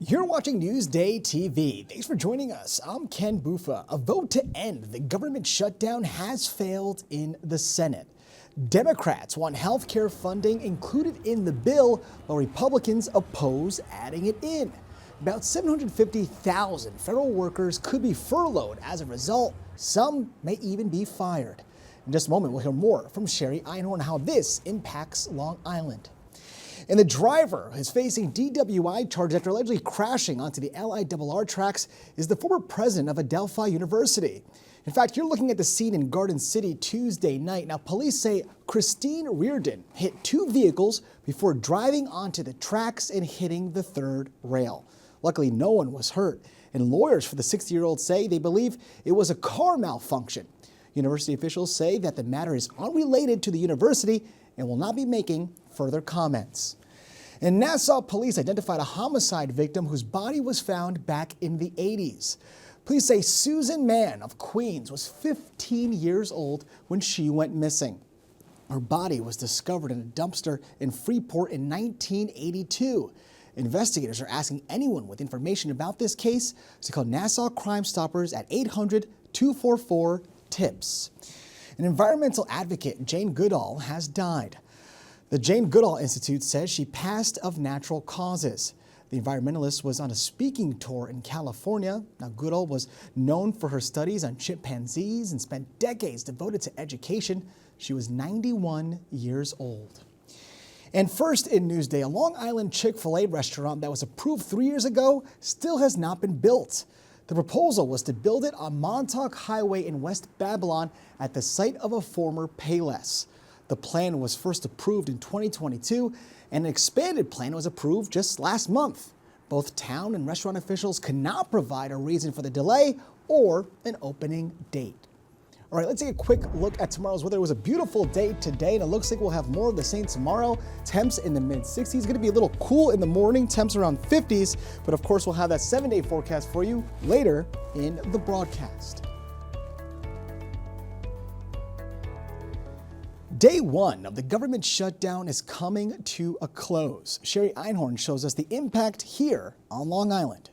You're watching Newsday TV. Thanks for joining us. I'm Ken Bufa. A vote to end the government shutdown has failed in the Senate. Democrats want health care funding included in the bill, while Republicans oppose adding it in. About 750,000 federal workers could be furloughed as a result. Some may even be fired. In just a moment, we'll hear more from Sherry Einhorn on how this impacts Long Island. And the driver is facing DWI charges after allegedly crashing onto the LIRR tracks is the former president of Adelphi University. In fact, you're looking at the scene in Garden City Tuesday night. Now, police say Christine Reardon hit two vehicles before driving onto the tracks and hitting the third rail. Luckily, no one was hurt. And lawyers for the 60-year-old say they believe it was a car malfunction. University officials say that the matter is unrelated to the university and will not be making further comments. And Nassau police identified a homicide victim whose body was found back in the 80s. Police say Susan Mann of Queens was 15 years old when she went missing. Her body was discovered in a dumpster in Freeport in 1982. Investigators are asking anyone with information about this case to call Nassau Crime Stoppers at 800-244-TIPS. An environmental advocate, Jane Goodall, has died. The Jane Goodall Institute says she passed of natural causes. The environmentalist was on a speaking tour in California. Now, Goodall was known for her studies on chimpanzees and spent decades devoted to education. She was 91 years old. And first in Newsday, a Long Island Chick-fil-A restaurant that was approved 3 years ago still has not been built. The proposal was to build it on Montauk Highway in West Babylon at the site of a former Payless. The plan was first approved in 2022, and an expanded plan was approved just last month. Both town and restaurant officials could not provide a reason for the delay or an opening date. All right, let's take a quick look at tomorrow's weather. It was a beautiful day today, and it looks like we'll have more of the same tomorrow. Temps in the mid-60s. Going to be a little cool in the morning, temps around 50s, but of course we'll have that 7-day forecast for you later in the broadcast. Day one of the government shutdown is coming to a close. Sherry Einhorn shows us the impact here on Long Island.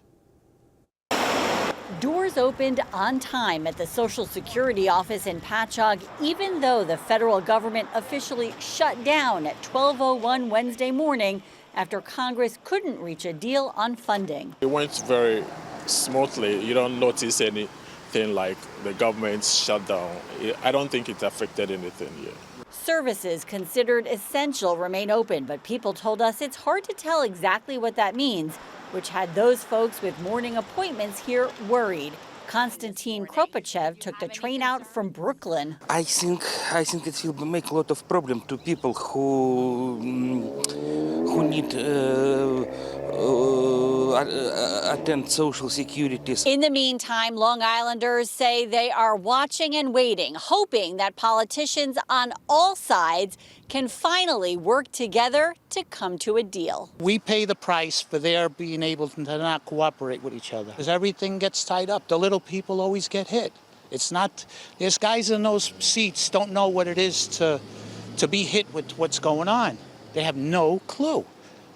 Doors opened on time at the Social Security office in Patchogue, even though the federal government officially shut down at 12:01 Wednesday morning after Congress couldn't reach a deal on funding. It went very smoothly. You don't notice anything like the government's shutdown. I don't think it affected anything yet. Services considered essential remain open, but people told us it's hard to tell exactly what that means, which had those folks with morning appointments here worried. Konstantin Kropachev took the train out from Brooklyn. I think it will make a lot of problem to people who need attend Social Security. In the meantime, Long Islanders say they are watching and waiting, hoping that politicians on all sides can finally work together to come to a deal. We pay the price for their being able to not cooperate with each other. As everything gets tied up, the little people always get hit. It's not, there's guys in those seats don't know what it is to be hit with what's going on. They have no clue.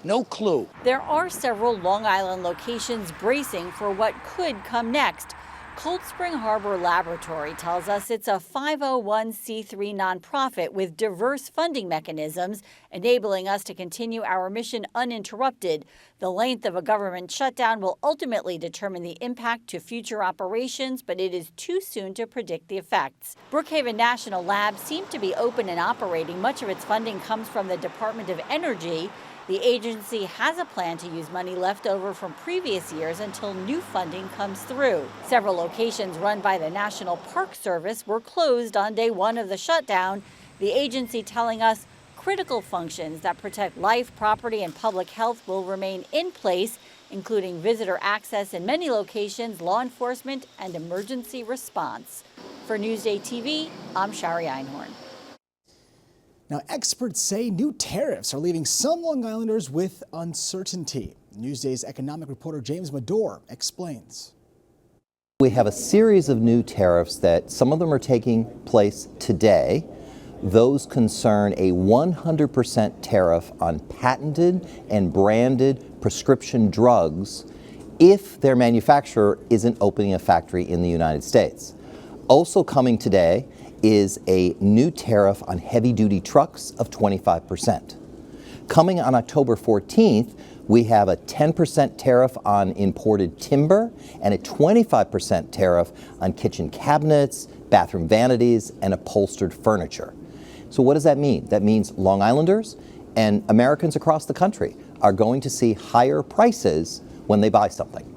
No clue. There are several Long Island locations bracing for what could come next. Cold Spring Harbor Laboratory tells us it's a 501c3 nonprofit with diverse funding mechanisms, enabling us to continue our mission uninterrupted. The length of a government shutdown will ultimately determine the impact to future operations, but it is too soon to predict the effects. Brookhaven National Lab seemed to be open and operating. Much of its funding comes from the Department of Energy. The agency has a plan to use money left over from previous years until new funding comes through. Several locations run by the National Park Service were closed on day one of the shutdown, the agency telling us critical functions that protect life, property, and public health will remain in place, including visitor access in many locations, law enforcement, and emergency response. For Newsday TV, I'm Sherry Einhorn. Now, experts say new tariffs are leaving some Long Islanders with uncertainty. Newsday's economic reporter James Medore explains. We have a series of new tariffs that some of them are taking place today. Those concern a 100% tariff on patented and branded prescription drugs if their manufacturer isn't opening a factory in the United States. Also coming today is a new tariff on heavy-duty trucks of 25%. Coming on October 14th, we have a 10% tariff on imported timber and a 25% tariff on kitchen cabinets, bathroom vanities, and upholstered furniture. So what does that mean? That means Long Islanders and Americans across the country are going to see higher prices when they buy something.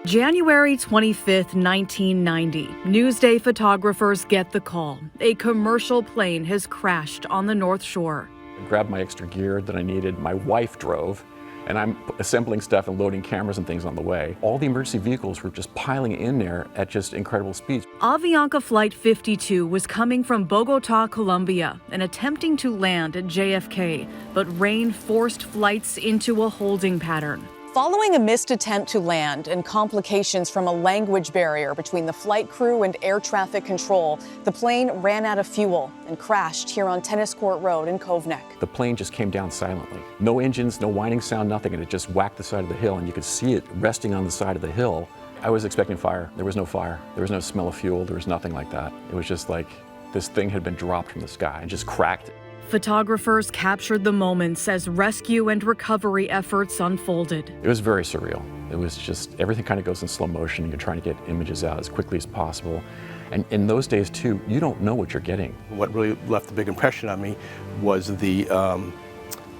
January 25th, 1990, Newsday photographers get the call. A commercial plane has crashed on the North Shore. I grabbed my extra gear that I needed. My wife drove, and I'm assembling stuff and loading cameras and things on the way. All the emergency vehicles were just piling in there at just incredible speeds. Avianca Flight 52 was coming from Bogota, Colombia, and attempting to land at JFK, but rain forced flights into a holding pattern. Following a missed attempt to land and complications from a language barrier between the flight crew and air traffic control, the plane ran out of fuel and crashed here on Tennis Court Road in Cove Neck. The plane just came down silently. No engines, no whining sound, nothing, and it just whacked the side of the hill, and you could see it resting on the side of the hill. I was expecting fire. There was no fire. There was no smell of fuel. There was nothing like that. It was just like this thing had been dropped from the sky and just cracked. Photographers captured the moments as rescue and recovery efforts unfolded. It was very surreal. It was just, everything kind of goes in slow motion. You're trying to get images out as quickly as possible. And in those days too, you don't know what you're getting. What really left a big impression on me was the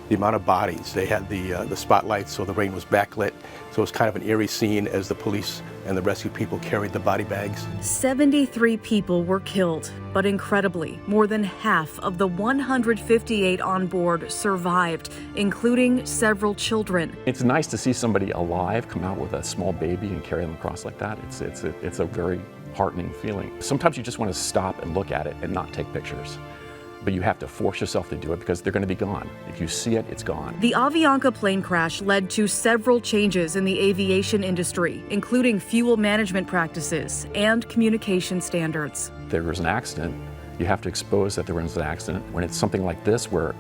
amount of bodies. They had the spotlights, so the rain was backlit. So it was kind of an eerie scene as the police and the rescue people carried the body bags. 73 people were killed, but incredibly, more than half of the 158 on board survived, including several children. It's nice to see somebody alive come out with a small baby and carry them across like that. It's a very heartening feeling. Sometimes you just want to stop and look at it and not take pictures. But you have to force yourself to do it because they're going to be gone. If you see it, it's gone. The Avianca plane crash led to several changes in the aviation industry, including fuel management practices and communication standards. If there was an accident, you have to expose that there was an accident. When it's something like this where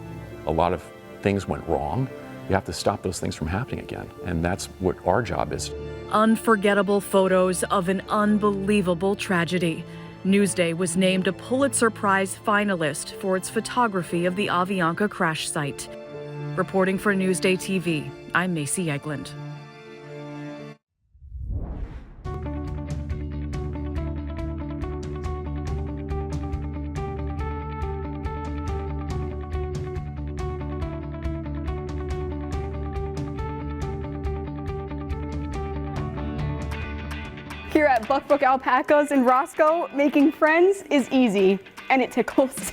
a lot of things went wrong, you have to stop those things from happening again. And that's what our job is. Unforgettable photos of an unbelievable tragedy. Newsday was named a Pulitzer Prize finalist for its photography of the Avianca crash site. Reporting for Newsday TV, I'm Macy Egeland. Here at Buckbrook Alpacas in Roscoe, making friends is easy, and it tickles.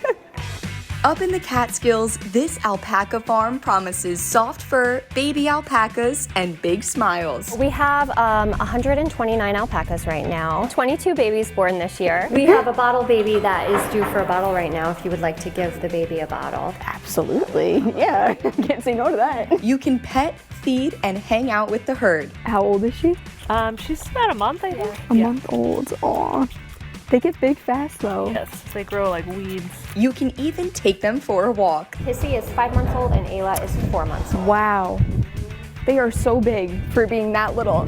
Up in the Catskills, this alpaca farm promises soft fur, baby alpacas, and big smiles. We have 129 alpacas right now, 22 babies born this year. We have a bottle baby that is due for a bottle right now if you would like to give the baby a bottle. Absolutely, yeah, can't say no to that. You can pet, feed, and hang out with the herd. How old is she? She's about a month, I think. A month old, aw. They get big fast though. Yes, they grow like weeds. You can even take them for a walk. Hissy is 5 months old and Ayla is 4 months old. Wow. They are so big for being that little.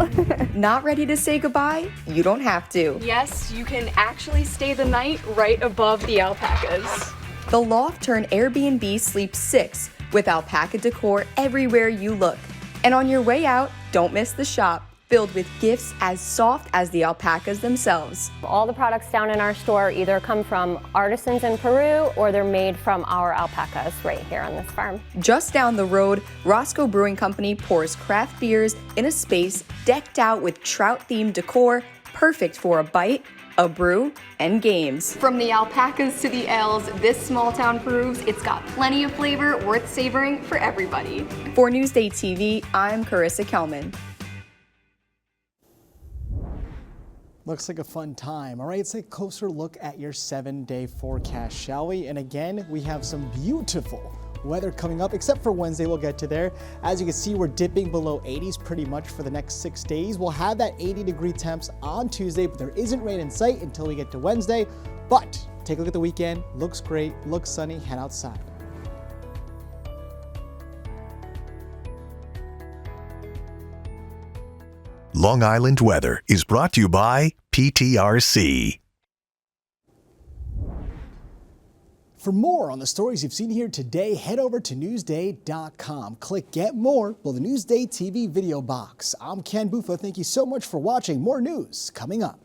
Not ready to say goodbye? You don't have to. Yes, you can actually stay the night right above the alpacas. The loft-turned-Airbnb sleeps 6 with alpaca decor everywhere you look. And on your way out, don't miss the shop, filled with gifts as soft as the alpacas themselves. All the products down in our store either come from artisans in Peru or they're made from our alpacas right here on this farm. Just down the road, Roscoe Brewing Company pours craft beers in a space decked out with trout-themed decor, perfect for a bite, a brew, and games. From the alpacas to the ales, this small town proves it's got plenty of flavor worth savoring for everybody. For Newsday TV, I'm Carissa Kelman. Looks like a fun time. All right, let's take a closer look at your 7-day forecast, shall we? And again, we have some beautiful weather coming up, except for Wednesday. We'll get to there. As you can see, we're dipping below 80s pretty much for the next 6 days. We'll have that 80-degree temps on Tuesday, but there isn't rain in sight until we get to Wednesday. But take a look at the weekend. Looks great, looks sunny, head outside. Long Island weather is brought to you by PTRC. For more on the stories you've seen here today, head over to Newsday.com. Click Get More below the Newsday TV video box. I'm Ken Buffa. Thank you so much for watching. More news coming up.